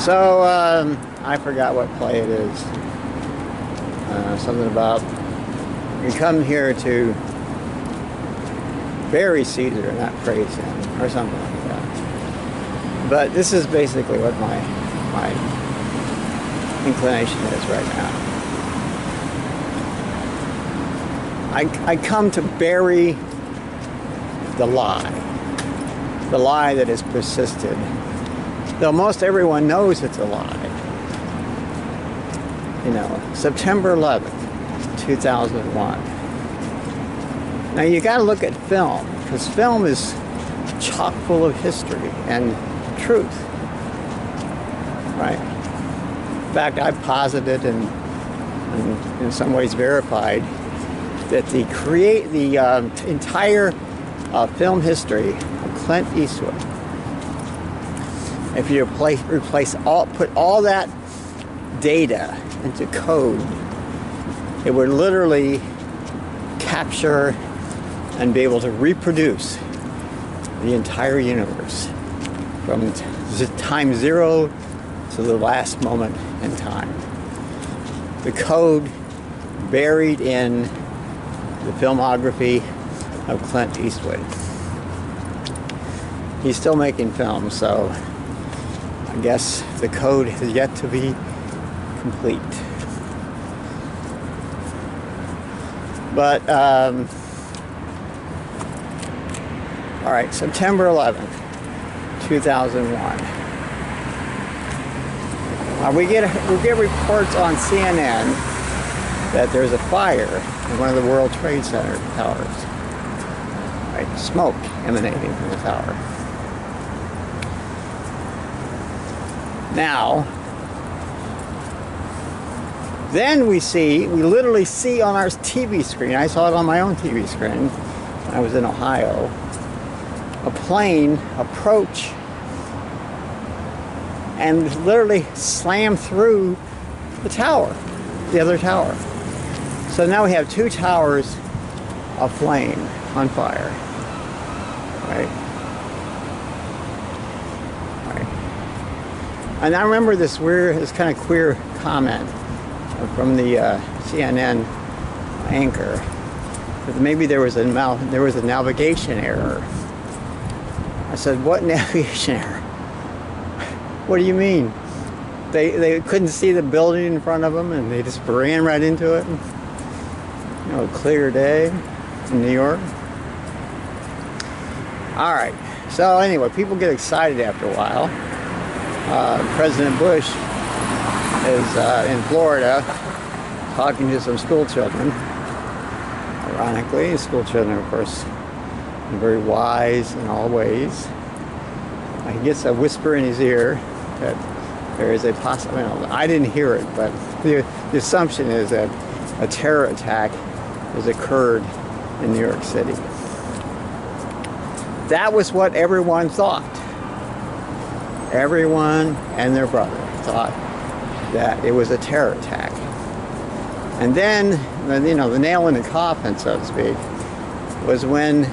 So, I forgot what play it is. Something about you come here to bury Caesar, not praise him, or something like that. But this is basically what my inclination is right now. I come to bury the lie that has persisted, though most everyone knows it's a lie. You know, September 11th, 2001. Now you got to look at film, because film is chock full of history and truth, right? In fact, I've posited and in some ways verified that the entire film history of Clint Eastwood, if you put all that data into code, it would literally capture and be able to reproduce the entire universe from time zero to the last moment in time. The code buried in the filmography of Clint Eastwood. He's still making films, so I guess the code has yet to be complete. But, all right, September 11th, 2001. We get reports on CNN that there's a fire in one of the World Trade Center towers. Right, smoke emanating from the tower. Now, then we literally see on our TV screen, I saw it on my own TV screen when I was in Ohio, a plane approach and literally slam through the tower, the other tower. So now we have two towers aflame, on fire, right? And I remember this kind of queer comment from the CNN anchor that maybe there was a navigation error. I said, "What navigation error? What do you mean? They couldn't see the building in front of them and they just ran right into it? You know, a clear day in New York." All right. So anyway, people get excited after a while. President Bush is in Florida talking to some school children. Ironically, school children, of course, are very wise in all ways. He gets a whisper in his ear that there is a possibility. I didn't hear it, but the assumption is that a terror attack has occurred in New York City. That was what everyone thought. Everyone and their brother thought that it was a terror attack. And then, you know, the nail in the coffin, so to speak, was when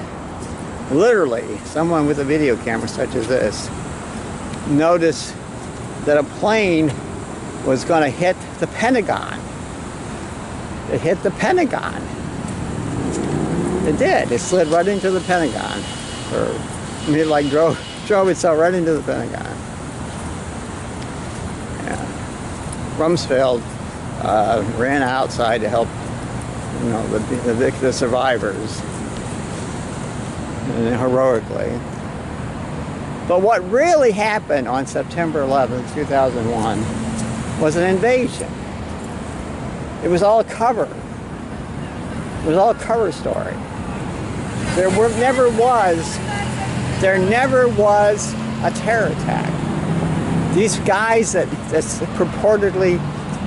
literally someone with a video camera such as this noticed that a plane was going to hit the Pentagon. It hit the Pentagon. It did. It slid right into the Pentagon. It like drove itself right into the Pentagon. Yeah. Rumsfeld ran outside to help, you know, the survivors, and heroically. But what really happened on September 11th, 2001 was an invasion. It was all a cover. It was all a cover story. There never was a terror attack. These guys that purportedly,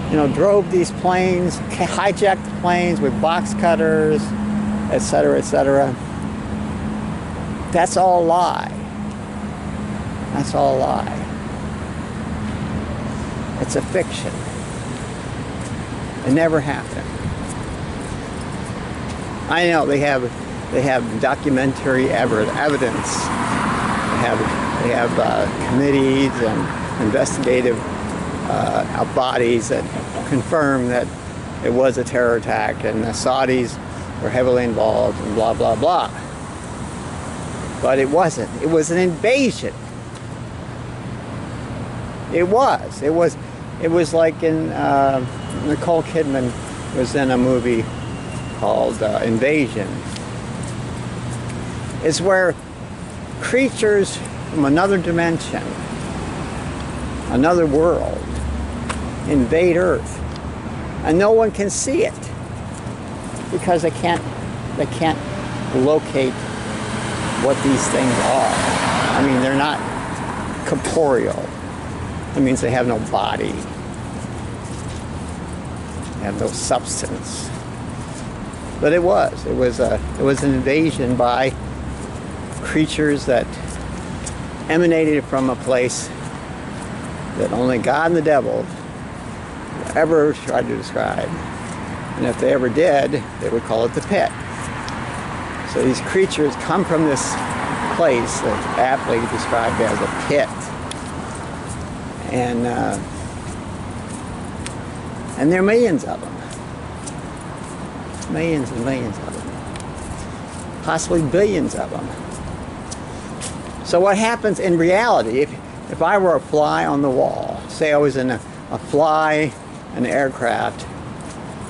you know, drove these planes, hijacked the planes with box cutters, etc., etc. That's all a lie. That's all a lie. It's a fiction. It never happened. I know they have documentary evidence. They have committees and investigative bodies that confirmed that it was a terror attack and the Saudis were heavily involved and blah, blah, blah. But it wasn't. It was an invasion. It was. It was like in Nicole Kidman was in a movie called Invasion. It's where creatures from another dimension, another world, invade Earth, and no one can see it because they can't locate what these things are. I mean, they're not corporeal. That means they have no body. They have no substance. But it was an invasion by creatures that emanated from a place that only God and the devil ever tried to describe. And if they ever did, they would call it the pit. So these creatures come from this place that's aptly described as a pit. And there are millions of them. Millions and millions of them. Possibly billions of them. So what happens in reality, if I were a fly on the wall, say I was in a fly, an aircraft,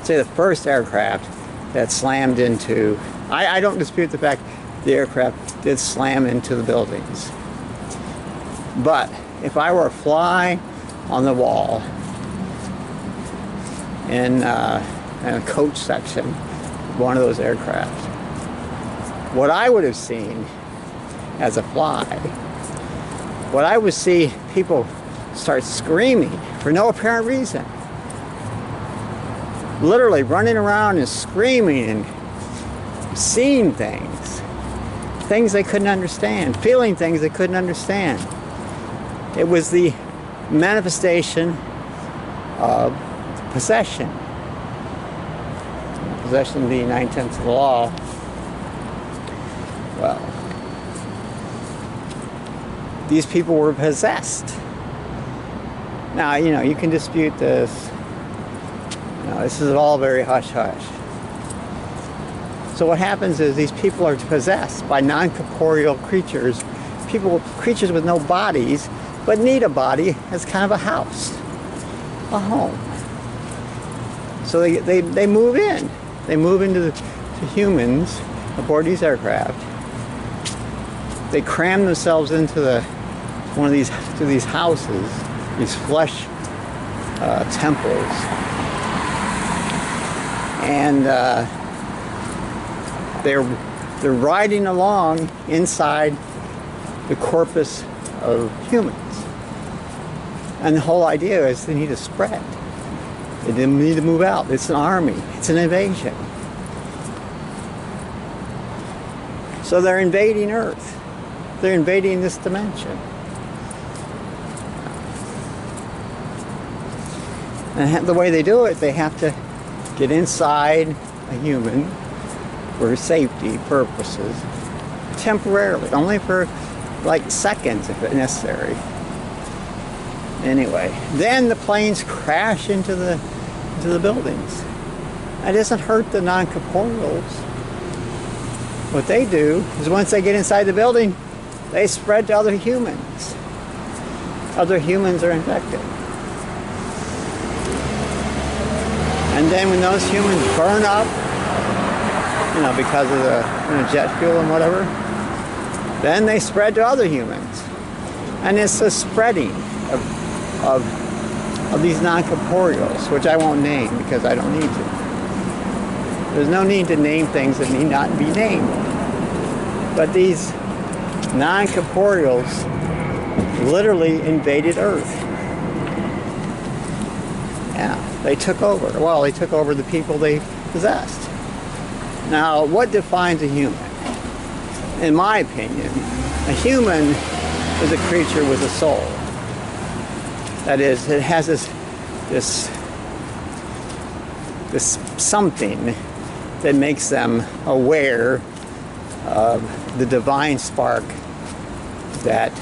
say the first aircraft that slammed into, I don't dispute the fact the aircraft did slam into the buildings. But if I were a fly on the wall in a coach section of one of those aircraft, what I would have seen as a fly, what I would see people start screaming for no apparent reason. Literally running around and screaming and seeing things they couldn't understand, feeling things they couldn't understand. It was the manifestation of possession. Possession being 9/10 of the law. Well, these people were possessed. Now, you can dispute this. This is all very hush-hush. So what happens is these people are possessed by non-corporeal creatures, creatures with no bodies, but need a body as kind of a house, a home. So they move in. They move into to humans aboard these aircraft. They cram themselves into one of these houses, these flesh temples, and they're riding along inside the corpus of humans. And the whole idea is they need to spread. They need to move out. It's an army. It's an invasion. So they're invading Earth. They're invading this dimension. And the way they do it, they have to get inside a human for safety purposes, temporarily, only for like seconds if necessary. Anyway, then the planes crash into the buildings. That doesn't hurt the non-corporeals. What they do is once they get inside the building, they spread to other humans. Other humans are infected. And then when those humans burn up, because of the jet fuel and whatever, then they spread to other humans. And it's a spreading of these non-corporeals, which I won't name because I don't need to. There's no need to name things that need not be named. But these non-corporeals literally invaded Earth. Yeah, they took over. Well, they took over the people they possessed. Now, what defines a human? In my opinion, a human is a creature with a soul. That is, it has this something that makes them aware of the divine spark that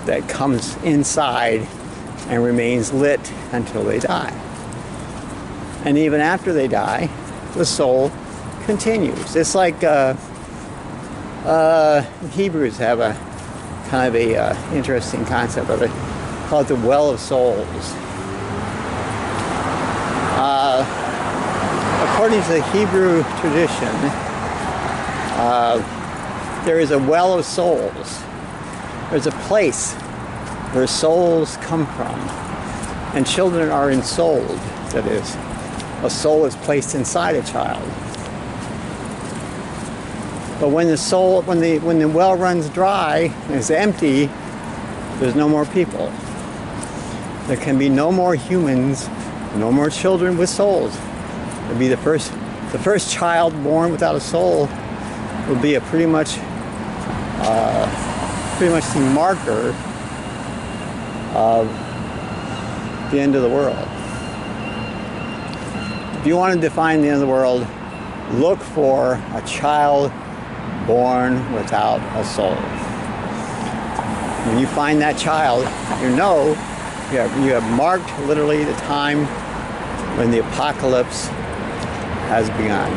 that comes inside and remains lit until they die. And even after they die, the soul continues. It's like Hebrews have a kind of a interesting concept of it, called the well of souls. According to the Hebrew tradition, there is a well of souls. There's a place where souls come from, and children are ensouled. That is, a soul is placed inside a child. But when the soul, when the well runs dry and is empty, there's no more people. There can be no more humans, no more children with souls. It'll be the first child born without a soul will be a pretty much the marker of the end of the world. If you want to define the end of the world, look for a child born without a soul. When you find that child, you know you have marked literally the time when the apocalypse has begun.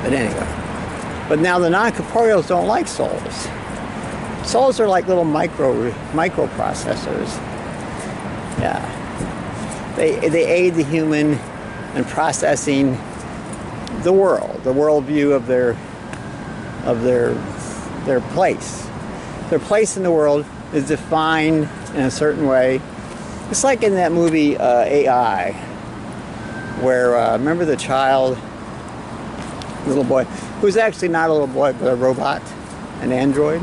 But anyway, but now the non-corporeals don't like souls. Souls are like little microprocessors. Yeah, they aid the human in processing the worldview of their place. Their place in the world is defined in a certain way. It's like in that movie AI, where remember the child, little boy, who's actually not a little boy but a robot, an android.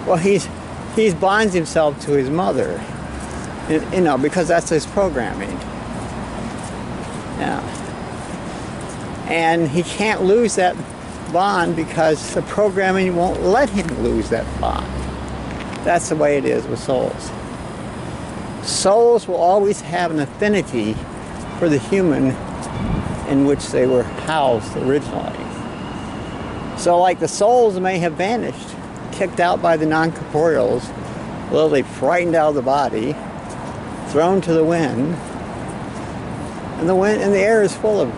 Well, he bonds himself to his mother, you know, because that's his programming. Yeah. And he can't lose that bond because the programming won't let him lose that bond. That's the way it is with souls. Souls will always have an affinity for the human in which they were housed originally. So like the souls may have vanished, kicked out by the non-corporeals, literally frightened out of the body, thrown to the wind, and the air is full of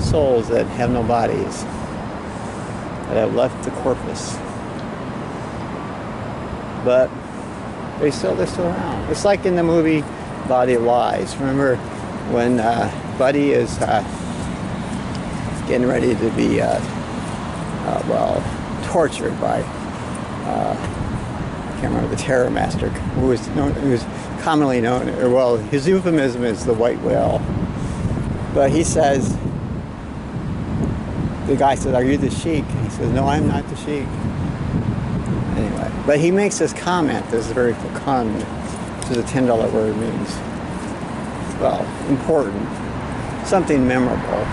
souls that have no bodies, that have left the corpus. But they're still around. It's like in the movie Body of Lies. Remember when Buddy is getting ready to be tortured by I can't remember, the Terror Master, who was commonly known, or well, his euphemism is the white whale. But he says, the guy says, "Are you the Sheik?" He says, "No, I'm not the Sheik." Anyway, but he makes this comment that's very fecund, which is a $10 word, means, well, important, something memorable.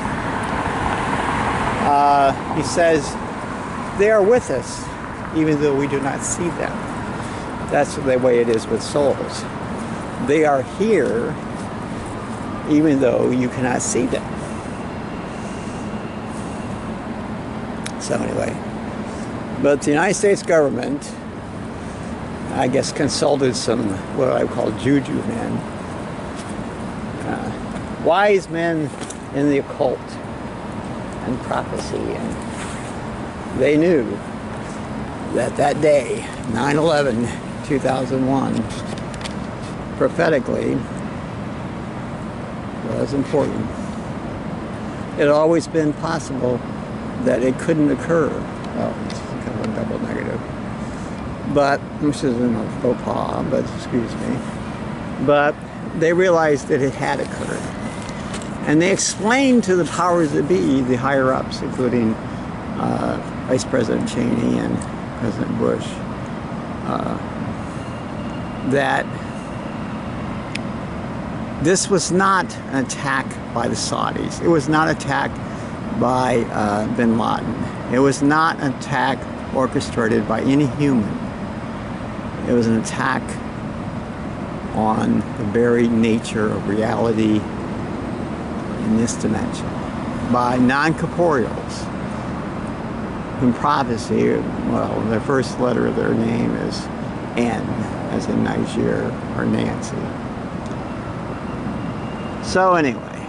He says, "They are with us, even though we do not see them." That's the way it is with souls. They are here, even though you cannot see them. So anyway, but the United States government, I guess, consulted some what I call juju men, wise men in the occult and prophecy, and they knew that that day, 9/11/2001, prophetically was important. It had always been possible that it couldn't occur. Oh, it's kind of a double negative. But, which isn't a faux pas, but excuse me. But they realized that it had occurred. And they explained to the powers that be, the higher-ups, including Vice President Cheney and President Bush, that this was not an attack by the Saudis. It was not an attack by bin Laden. It was not an attack orchestrated by any human. It was an attack on the very nature of reality in this dimension by non-corporeals. in prophecy, well, the first letter of their name is N, as in Niger or Nancy. So anyway,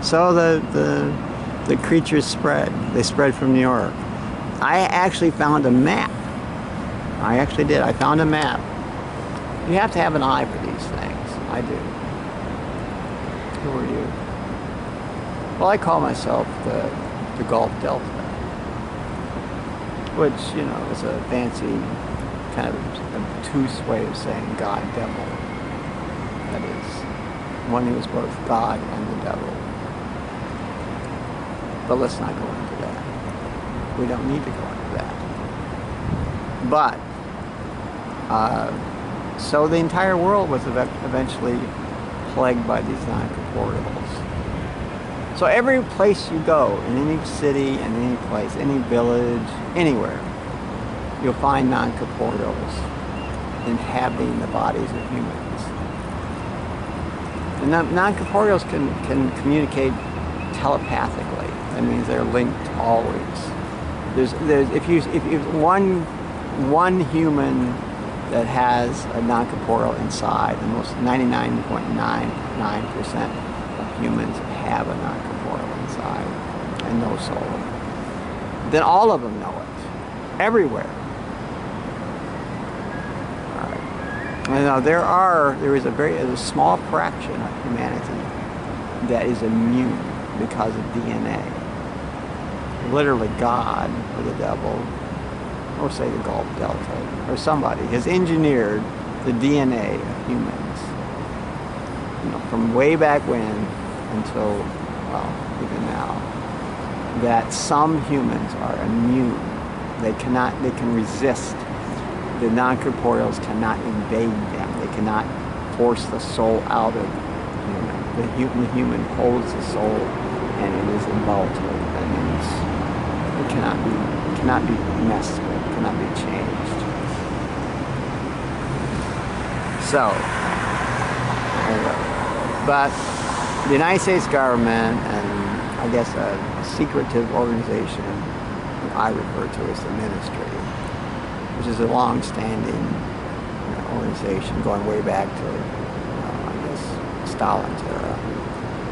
so the creatures spread. They spread from New York. I actually found a map. I actually did. I found a map. You have to have an eye for these things. I do. Who are you? Well, I call myself the Gulf Delta, which, you know, is a fancy kind of obtuse way of saying God, devil. That is, one who is both God and the devil. But let's not go into that. We don't need to go into that. But, so the entire world was eventually plagued by these non-corporeals. So every place you go, in any city, in any place, any village, anywhere, you'll find non-corporeals inhabiting the bodies of humans. And non-corporeals can communicate telepathically. That means they're linked always. If you one human that has a non-corporeal inside, and most 99.99% of humans have a non-corporeal inside and no soul, then all of them know it, everywhere. All right. And now there is a small fraction of humanity that is immune because of DNA. Literally, God or the devil, or say the Gulf Delta, or somebody has engineered the DNA of humans, you know, from way back when until, well, even now, that some humans are immune. They can resist. The non-corporeals cannot invade them. They cannot force the soul out of the human. The human holds the soul, and it is involatile. That means it cannot be messed with, cannot be changed. So, but the United States government, and I guess a secretive organization I refer to as the ministry, which is a long-standing organization going way back to, I guess, Stalin's era.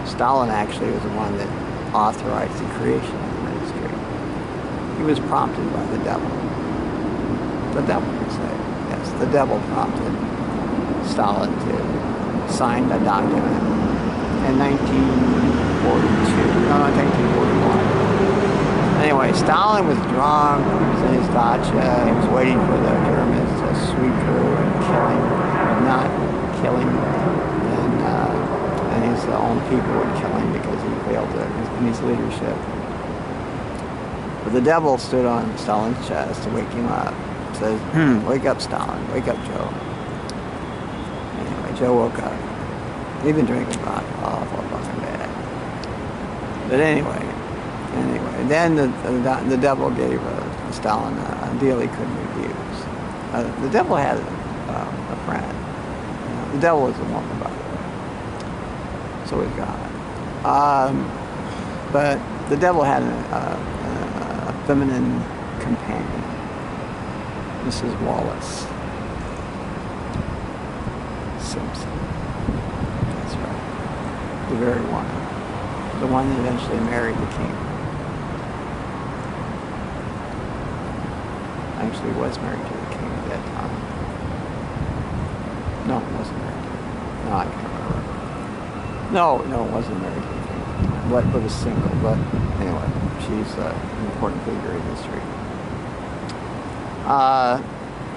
Stalin actually was the one that authorized the creation of the ministry. He was prompted by the devil. The devil, would say. Yes, the devil prompted Stalin to sign the document in 1942. No, not 1941. Anyway, Stalin was drunk. He was in his dacha. He was waiting for the Germans to sweep through and kill him, not kill him. And his own people would kill him because he failed in his leadership. But the devil stood on Stalin's chest to wake him up. Says, wake up, Stalin. Wake up, Joe. Anyway, Joe woke up. He'd been drinking vodka. Awful fucking bad. But anyway, then the devil gave Stalin a deal he couldn't refuse. The devil had a friend. The devil is a woman, by the way. So is God. But the devil had a feminine companion, Mrs. Wallace Simpson. That's right. The very one. The one that eventually married the king. Actually was married to the king at that time. No, it wasn't married to him. No, I can't remember. No, it wasn't married to the king. But was single. But anyway, she's an important figure in history.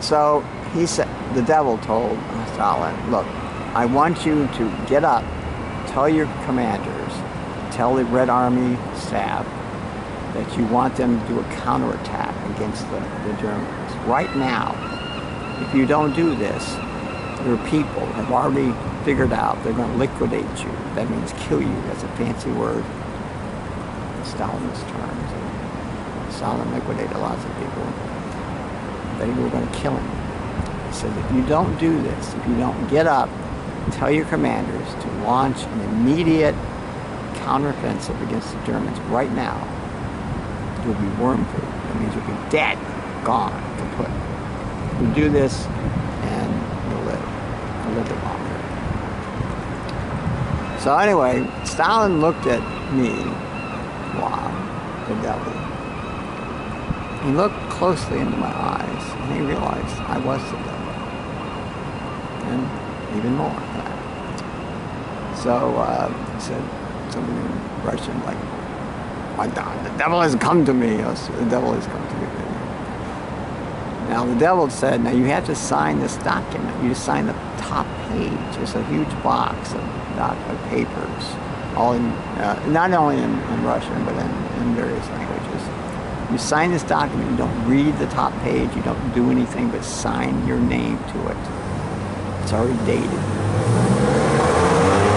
So he said, the devil told Stalin, look, I want you to get up, tell your commanders, tell the Red Army staff that you want them to do a counterattack against the Germans. Right now, if you don't do this, your people have already figured out they're going to liquidate you. That means kill you. That's a fancy word in Stalin's terms. Stalin liquidated lots of people. They were going to kill him. He said, if you don't do this, if you don't get up, tell your commanders to launch an immediate counteroffensive against the Germans right now. you'll be worm food. That means you'll be dead, gone, kaput. You do this and you'll live a little bit longer. So anyway, Stalin looked at me, wow, the devil. He looked closely into my eyes and he realized I was the devil. And even more than that. So he said something in Russian like, "My God, the devil has come to me." The devil has come to me. Now the devil said, now you have to sign this document. You just sign the top page. It's a huge box of papers, all in, not only in Russian, but in various languages. You sign this document, you don't read the top page, you don't do anything but sign your name to it. It's already dated.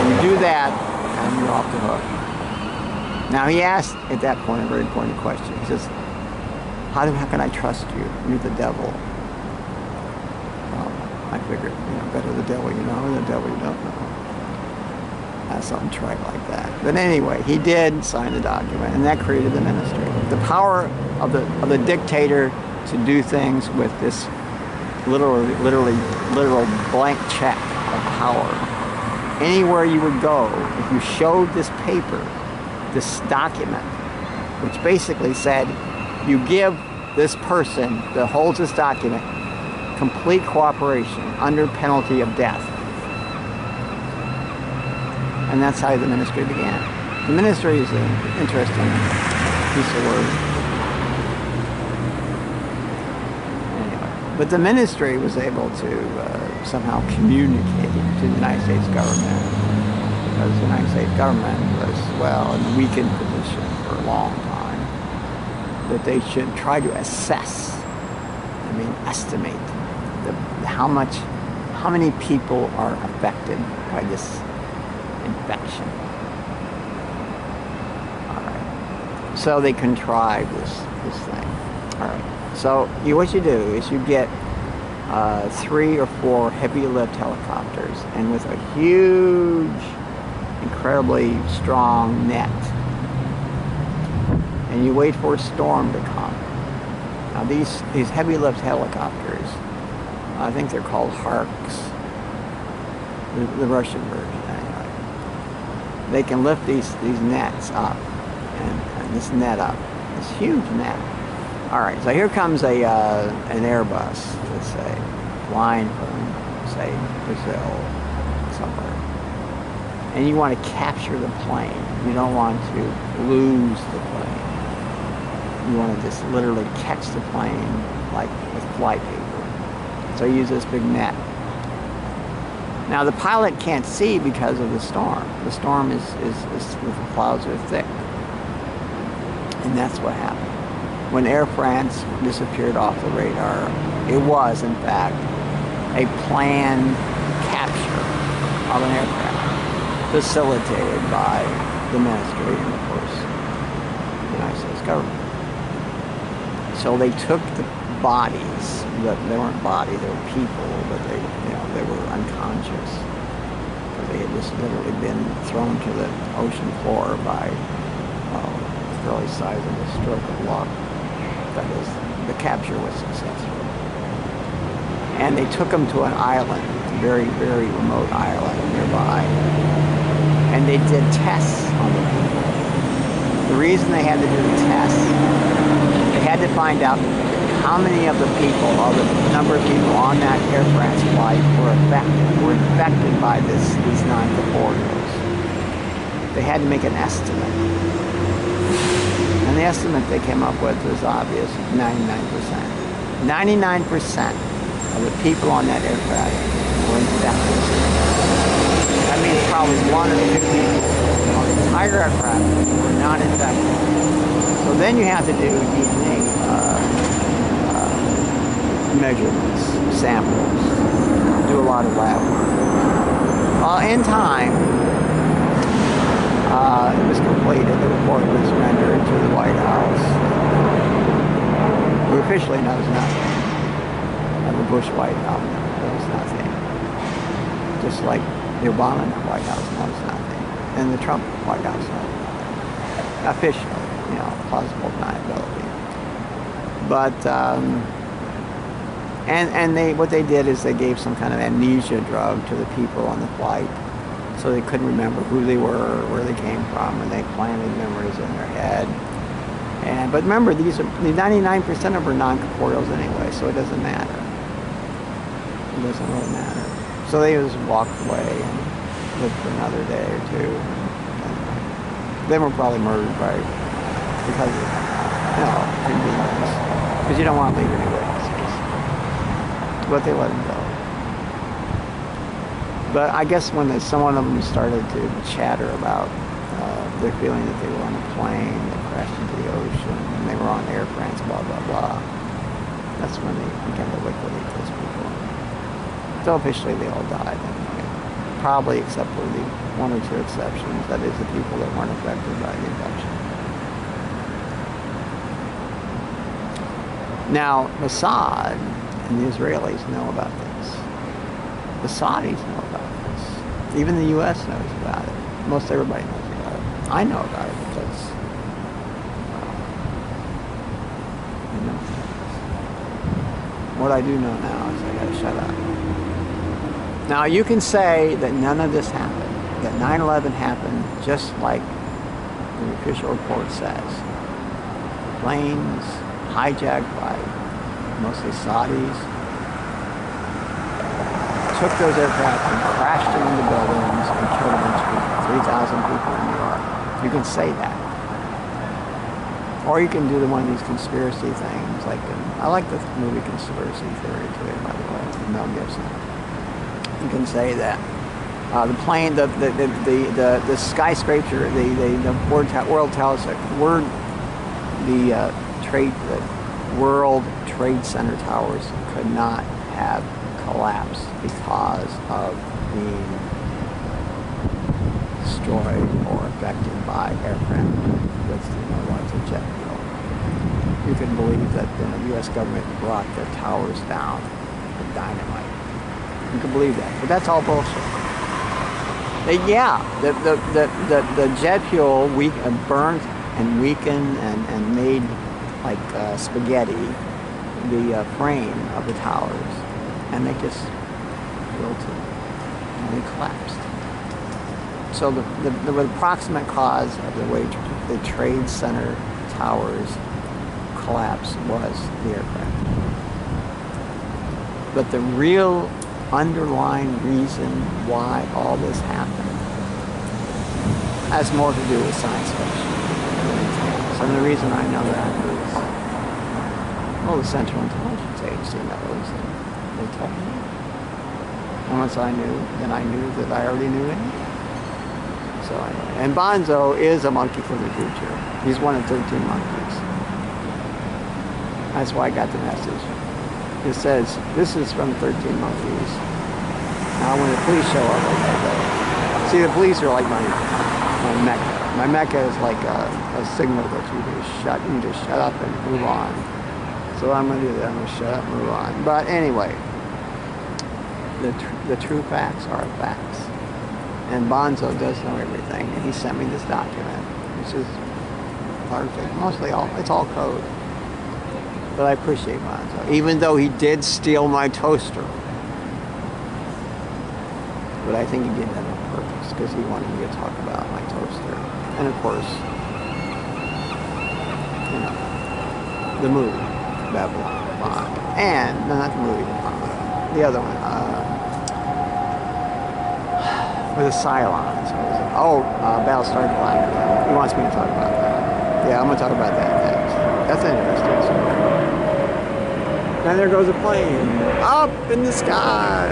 You do that, and you're off the hook. Now he asked at that point a very important question. He says, how can I trust you? You're the devil. Well, I figured, better the devil you know than the devil you don't know. That's something trite like that. But anyway, he did sign the document, and that created the ministry. The power of the dictator to do things with this literal blank check of power. Anywhere you would go, if you showed this paper, this document, which basically said, you give this person that holds this document complete cooperation under penalty of death. And that's how the ministry began. The ministry is an interesting piece of work. Anyway, but the ministry was able to somehow communicate to the United States government, because the United States government was, well, in a weakened position for a long time, that they should try to assess, estimate how many people are affected by this infection. All right. So they contrive this thing. All right. So what you do is you get 3 or 4 heavy lift helicopters, and with a huge, incredibly strong net, and you wait for a storm to come. Now these heavy lift helicopters, I think they're called HARKEs, the Russian version anyway. They can lift these nets up, and this net up, this huge net. All right, so here comes an Airbus, let's say, flying from, say, Brazil, somewhere. And you want to capture the plane. You don't want to lose the plane. You want to just literally catch the plane like with flypaper. So you use this big net. Now the pilot can't see because of the storm. The storm is the clouds are thick. And that's what happened. When Air France disappeared off the radar, it was in fact a planned capture of an aircraft, facilitated by the ministry and of course the United States government. So they took the bodies, they weren't bodies, they were people, but they were unconscious. Because they had just literally been thrown to the ocean floor by the fairly sizable stroke of luck. That is, the capture was successful. And they took them to an island, a very, very remote island nearby. And they did tests on the people. The reason they had to do the tests, they had to find out how many of the people, or the number of people on that Air France flight were infected by these non-corporeals. They had to make an estimate. And the estimate they came up with was obvious, 99%. 99% of the people on that aircraft were infected. That means probably 1 or 2 people on the entire aircraft were not infected. So then you have to do DNA measurements, samples, do a lot of lab work. In time, it was completed. The report was rendered to the White House, who officially knows nothing. The Bush White House knows nothing. Just like the Obama White House knows nothing. And the Trump White House knows nothing. Officially. plausible deniability. But and what they did is they gave some kind of amnesia drug to the people on the flight, so they couldn't remember who they were, where they came from, and they planted memories in their head. But remember, the 99% of them are non-corporeals anyway, so it doesn't matter. It doesn't really matter. So they just walked away and lived for another day or two. They were probably murdered because of convenience. Because you don't want to leave any witnesses. But they let them go. But I guess when some one of them started to chatter about their feeling that they were on a plane that crashed into the ocean and they were on Air France, blah, blah, blah, that's when they began to liquidate those people. So officially they all died anyway. Probably except for the one or two exceptions, that is the people that weren't affected by the infection. Now, Mossad and the Israelis know about this. The Saudis know about this. Even the U.S. knows about it. Most everybody knows about it. I know about it because, what I do know now is I gotta shut up. Now, you can say that none of this happened, that 9/11 happened just like the official report says. Planes hijacked by mostly Saudis took those aircraft and crashed them into buildings and killed a bunch of people, 3,000 people in New York. You can say that. Or you can do one of these conspiracy things, like, I like the movie Conspiracy Theory too, by the way, with Mel Gibson. You can say that the plane, the skyscraper, the World Trade Center towers could not have collapsed because of being destroyed or affected by aircraft with lots of jet fuel. You can believe that the U.S. government brought the towers down with dynamite. You can believe that, but that's all bullshit. The jet fuel burnt and weakened and made like spaghetti the frame of the towers, and they just wilted and they collapsed. So the approximate cause of the way the Trade Center towers collapsed was the aircraft. But the real underlying reason why all this happened has more to do with science fiction. And the reason I know that is, well, the Central Intelligence Agency knows, and they told me. And once I knew, then I knew that I already knew it. So anyway, and Bonzo is a monkey from the future. He's one of 13 monkeys. That's why I got the message. It says, this is from 13 monkeys. Now when the police show up, I go. See, the police are like my mecca. My mecca is like a signal that you just shut up and move on. So I'm going to do that. I'm going to shut up and move on. But anyway, the true facts are facts. And Bonzo does know everything. And he sent me this document, which is largely, mostly it's all code. But I appreciate Bonzo, even though he did steal my toaster. But I think he did that on purpose, because he wanted me to talk about my toaster. And of course, the movie, Babylon. And, no, not the movie, the other one, with the Cylons. Battlestar Galactica. He wants me to talk about that. Yeah, I'm going to talk about that next. That's interesting. And there goes a plane up in the sky.